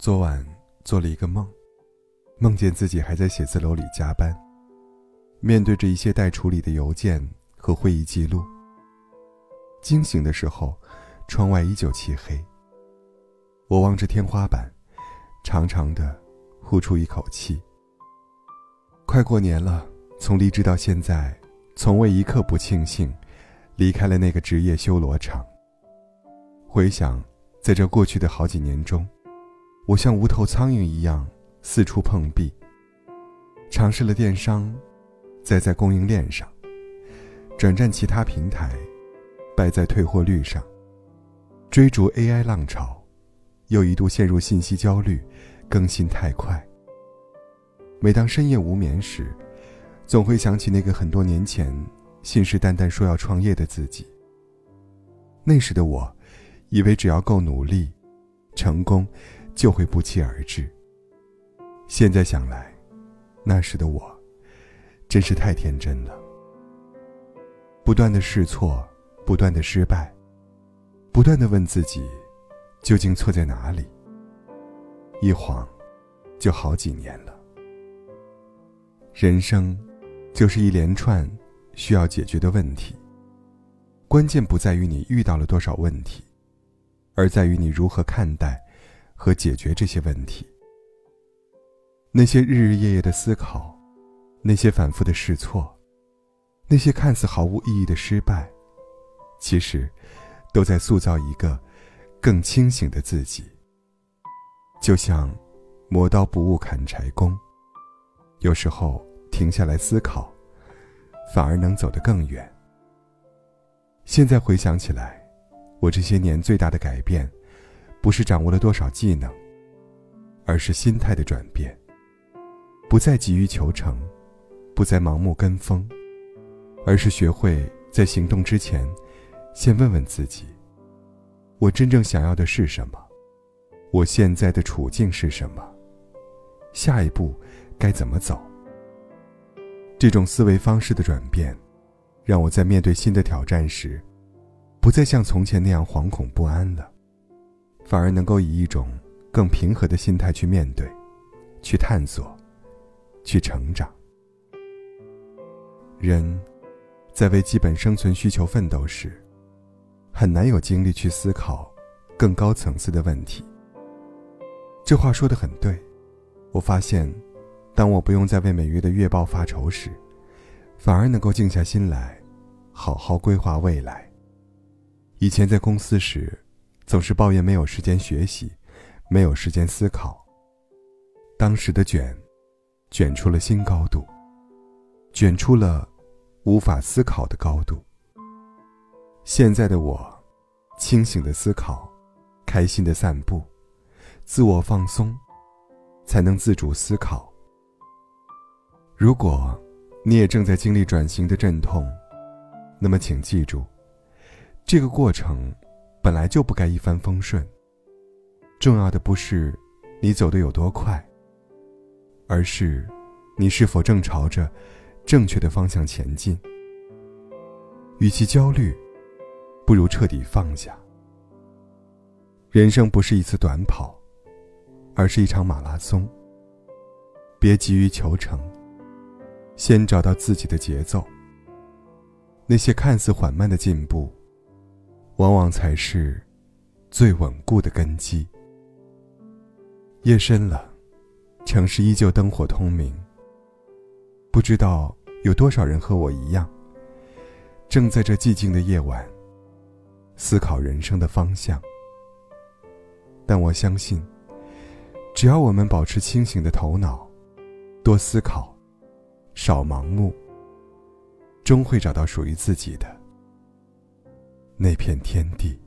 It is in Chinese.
昨晚做了一个梦，梦见自己还在写字楼里加班，面对着一些待处理的邮件和会议记录。惊醒的时候，窗外依旧漆黑。我望着天花板，长长的呼出一口气。快过年了，从离职到现在，从未一刻不庆幸离开了那个职业修罗场。回想在这过去的好几年中，我像无头苍蝇一样四处碰壁，尝试了电商，再在供应链上，转战其他平台，败在退货率上，追逐 AI 浪潮，又一度陷入信息焦虑，更新太快。每当深夜无眠时，总会想起那个很多年前信誓旦旦说要创业的自己。那时的我以为只要够努力，成功就会不期而至。现在想来，那时的我真是太天真了。不断的试错，不断的失败，不断的问自己究竟错在哪里，一晃就好几年了。人生就是一连串需要解决的问题，关键不在于你遇到了多少问题，而在于你如何看待和解决这些问题。那些日日夜夜的思考，那些反复的试错，那些看似毫无意义的失败，其实都在塑造一个更清醒的自己。就像磨刀不误砍柴工，有时候停下来思考，反而能走得更远。现在回想起来，我这些年最大的改变，不是掌握了多少技能，而是心态的转变。不再急于求成，不再盲目跟风，而是学会在行动之前，先问问自己，我真正想要的是什么？我现在的处境是什么？下一步该怎么走？这种思维方式的转变，让我在面对新的挑战时，不再像从前那样惶恐不安了，反而能够以一种更平和的心态去面对，去探索，去成长。人在为基本生存需求奋斗时，很难有精力去思考更高层次的问题。这话说得很对，我发现当我不用再为每月的月报发愁时，反而能够静下心来，好好规划未来。以前在公司时，总是抱怨没有时间学习，没有时间思考。当时的卷出了新高度，卷出了无法思考的高度。现在的我，清醒的思考，开心的散步，自我放松，才能自主思考。如果你也正在经历转型的阵痛，那么请记住，这个过程本来就不该一帆风顺。重要的不是你走得有多快，而是你是否正朝着正确的方向前进。与其焦虑，不如彻底放下。人生不是一次短跑，而是一场马拉松。别急于求成，先找到自己的节奏。那些看似缓慢的进步，往往才是最稳固的根基。夜深了，城市依旧灯火通明。不知道有多少人和我一样，正在这寂静的夜晚思考人生的方向。但我相信，只要我们保持清醒的头脑，多思考，少盲目，终会找到属于自己的那片天地。